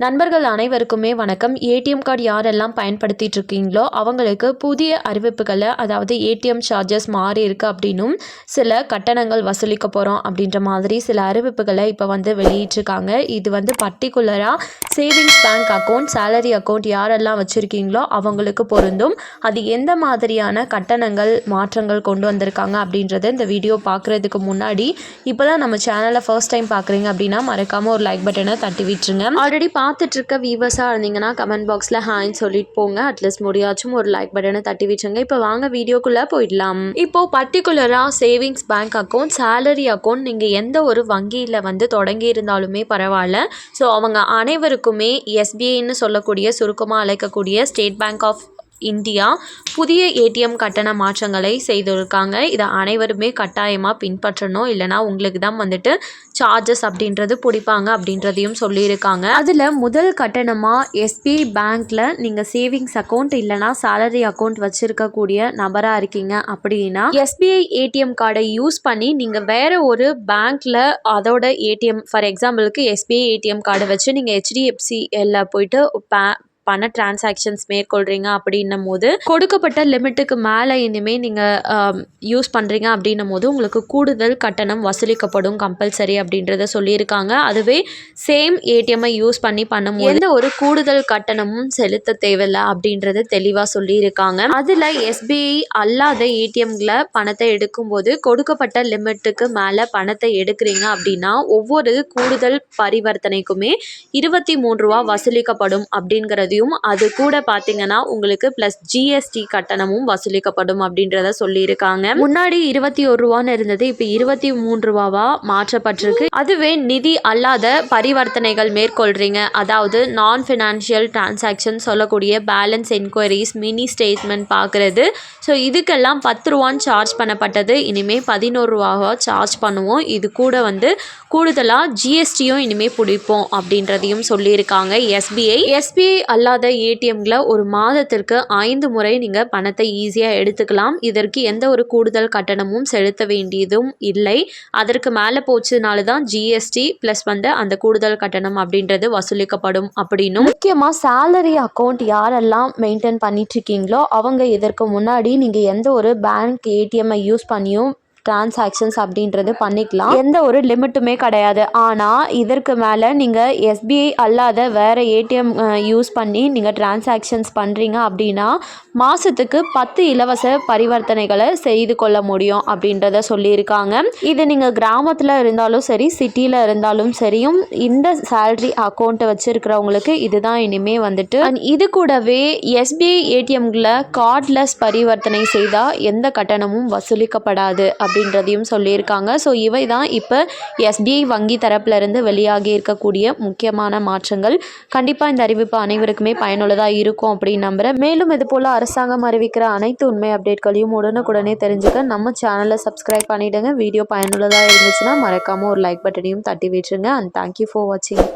நண்பர்கள் அனைவருக்குமே வணக்கம். ஏடிஎம் கார்டு யாரெல்லாம் பயன்படுத்திட்டு இருக்கீங்களோ அவங்களுக்கு புதிய அறிவிப்புகளை, அதாவது ஏடிஎம் சார்ஜஸ் மாறி இருக்கு அப்படின்னும் சில கட்டணங்கள் வசூலிக்க போகிறோம் அப்படின்ற மாதிரி சில அறிவிப்புகளை இப்போ வெளியிட்டிருக்காங்க. இது பர்டிகுலராக savings bank account, salary account யாரெல்லாம் வச்சுருக்கீங்களோ அவங்களுக்கு பொருந்தும். அது எந்த மாதிரியான கட்டணங்கள் மாற்றங்கள் கொண்டு வந்திருக்காங்க அப்படின்றத இந்த வீடியோ பார்க்குறதுக்கு முன்னாடி இப்போ தான் நம்ம சேனலை ஃபர்ஸ்ட் டைம் பார்க்குறீங்க அப்படின்னா மறக்காமல் ஒரு லைக் பட்டனை தட்டி விட்டுருங்க. ஆல்ரெடி பார்த்துட்டு இருக்க வியூவர்ஸாக இருந்தீங்கன்னா கமெண்ட் பாக்ஸில் ஹாய்ன்னு சொல்லிட்டு போங்க. அட்லீஸ்ட் முடியாச்சும் ஒரு லைக் பட்டனை தட்டி வச்சுங்க. இப்போ வாங்க வீடியோக்குள்ளே போயிடலாம். இப்போ பர்டிகுலராக savings bank account, salary account நீங்கள் எந்த ஒரு வங்கியில் தொடங்கி இருந்தாலுமே பரவாயில்ல. ஸோ அவங்க அனைவருக்குமே எஸ்பிஐன்னு சொல்லக்கூடிய சுருக்கமாக அழைக்கக்கூடிய ஸ்டேட் பேங்க் ஆஃப் இந்தியா புதிய ஏடிஎம் கட்டண மாற்றங்களை செய்திருக்காங்க. இதை அனைவருமே கட்டாயமாக பின்பற்றணும். இல்லைனா உங்களுக்கு தான் சார்ஜஸ் அப்படின்றது பிடிப்பாங்க அப்படின்றதையும் சொல்லியிருக்காங்க. அதில் முதல் கட்டணமாக எஸ்பிஐ பேங்க்கில் நீங்கள் சேவிங்ஸ் அக்கௌண்ட் இல்லைனா சேலரி அக்கௌண்ட் வச்சுருக்கக்கூடிய நபராக இருக்கீங்க அப்படின்னா எஸ்பிஐ ஏடிஎம் கார்டை யூஸ் பண்ணி நீங்கள் வேறு ஒரு பேங்க்கில் அதோட ஏடிஎம், ஃபார் எக்ஸாம்பிளுக்கு எஸ்பிஐ ஏடிஎம் கார்டை வச்சு நீங்கள் HDFCல போயிட்டு பண டிரான்சாக்ஷன்ஸ் மேற்கொள்கிறீங்க அப்படின்னும் போது கொடுக்கப்பட்ட லிமிட்டுக்கு மேலே இனிமேல் நீங்கள் யூஸ் பண்ணுறீங்க அப்படின்னும் போது உங்களுக்கு கூடுதல் கட்டணம் வசூலிக்கப்படும் கம்பல்சரி அப்படின்றத சொல்லியிருக்காங்க. அதுவே சேம் ஏடிஎம்ஐ யூஸ் பண்ணும்போது எந்த ஒரு கூடுதல் கட்டணமும் செலுத்த தேவையில்லை அப்படின்றது தெளிவாக சொல்லியிருக்காங்க. அதில் எஸ்பிஐ அல்லாத ஏடிஎம்ல பணத்தை எடுக்கும்போது கொடுக்கப்பட்ட லிமிட்டுக்கு மேலே பணத்தை எடுக்கிறீங்க அப்படின்னா ஒவ்வொரு கூடுதல் பரிவர்த்தனைக்குமே 23 ரூபா வசூலிக்கப்படும் அப்படிங்கிறதையும், அது கூட பார்த்தீங்கன்னா உங்களுக்கு பிளஸ் ஜிஎஸ்டி கட்டணமும் வசூலிக்கப்படும் அப்படின்றத சொல்லியிருக்காங்க. முன்னாடி 21 ரூபான்னு இருந்தது, இப்போ 23 ரூபாவா மாற்றப்பட்டிருக்கு. அதுவே நிதி அல்லாத பரிவர்த்தனைகள் மேற்கொள்றீங்க, அதாவது நான் ஃபினான்ஷியல் டிரான்சாக்ஷன் சொல்லக்கூடிய பேலன்ஸ் என்கொயரிஸ், மினி ஸ்டேட்மெண்ட் பார்க்குறது, ஸோ இதுக்கெல்லாம் 10 ரூபான்னு சார்ஜ் பண்ணப்பட்டது இனிமேல் 11 ரூபாவா சார்ஜ் பண்ணுவோம். இது கூட கூடுதலாக ஜிஎஸ்டியும் இனிமேல் பிடிப்போம் அப்படின்றதையும் சொல்லியிருக்காங்க. எஸ்பிஐ அல்லாத ஏடிஎம்ல ஒரு மாதத்திற்கு 5 முறை நீங்கள் பணத்தை ஈஸியாக எடுத்துக்கலாம். இதற்கு எந்த ஒரு கூடுதல் கட்டணமும் செலுத்த வேண்டியதும் இல்லை. அதற்கு மேலே போச்சுனால தான் ஜிஎஸ்டி ப்ளஸ் அந்த கூடுதல் கட்டணம் அப்படின்றது வசூலிக்கப்படும் அப்படின்னும். முக்கியமாக சேலரி அக்கௌண்ட் யாரெல்லாம் மெயின்டைன் பண்ணிட்டு இருக்கீங்களோ அவங்க இதற்கு முன்னாடி நீங்கள் எந்த ஒரு பேங்க் ஏடிஎம்ஐ யூஸ் பண்ணியும் டிரான்சாக்ஷன்ஸ் அப்படின்றது பண்ணிக்கலாம். எந்த ஒரு லிமிட்டுமே கிடையாது. ஆனால் இதற்கு மேலே நீங்கள் எஸ்பிஐ அல்லாத வேறு ஏடிஎம் யூஸ் பண்ணி நீங்கள் டிரான்சாக்ஷன்ஸ் பண்ணுறீங்க அப்படின்னா மாதத்துக்கு 10 இலவச பரிவர்த்தனைகளை செய்து கொள்ள முடியும் அப்படின்றத சொல்லியிருக்காங்க. இது நீங்கள் கிராமத்தில் இருந்தாலும் சரி, சிட்டியில் இருந்தாலும் சரியும் இந்த சேலரி அக்கௌண்ட்டை வச்சுருக்கிறவங்களுக்கு இதுதான் இனிமேல் இது கூடவே எஸ்பிஐ ஏடிஎம்ல கார்ட்லெஸ் பரிவர்த்தனை செய்தால் எந்த கட்டணமும் வசூலிக்கப்படாது அப்படின்றதையும் சொல்லியிருக்காங்க. ஸோ இவை தான் இப்போ எஸ்பிஐ வங்கி தரப்பிலிருந்து வெளியாகி இருக்கக்கூடிய முக்கியமான மாற்றங்கள். கண்டிப்பாக இந்த அறிவிப்பு அனைவருக்குமே பயனுள்ளதாக இருக்கும் அப்படின்னு நம்புகிறேன். மேலும் இது போல் அரசாங்கம் அறிவிக்கிற அனைத்து உண்மை அப்டேட்களையும் உடனுக்குடனே தெரிஞ்சுக்க நம்ம சேனலை சப்ஸ்கிரைப் பண்ணிவிடுங்க. வீடியோ பயனுள்ளதாக இருந்துச்சுன்னா மறக்காமல் ஒரு லைக் பட்டனையும் தட்டி விட்டுருங்க. அண்ட் தேங்க்யூ ஃபார் வாட்சிங்.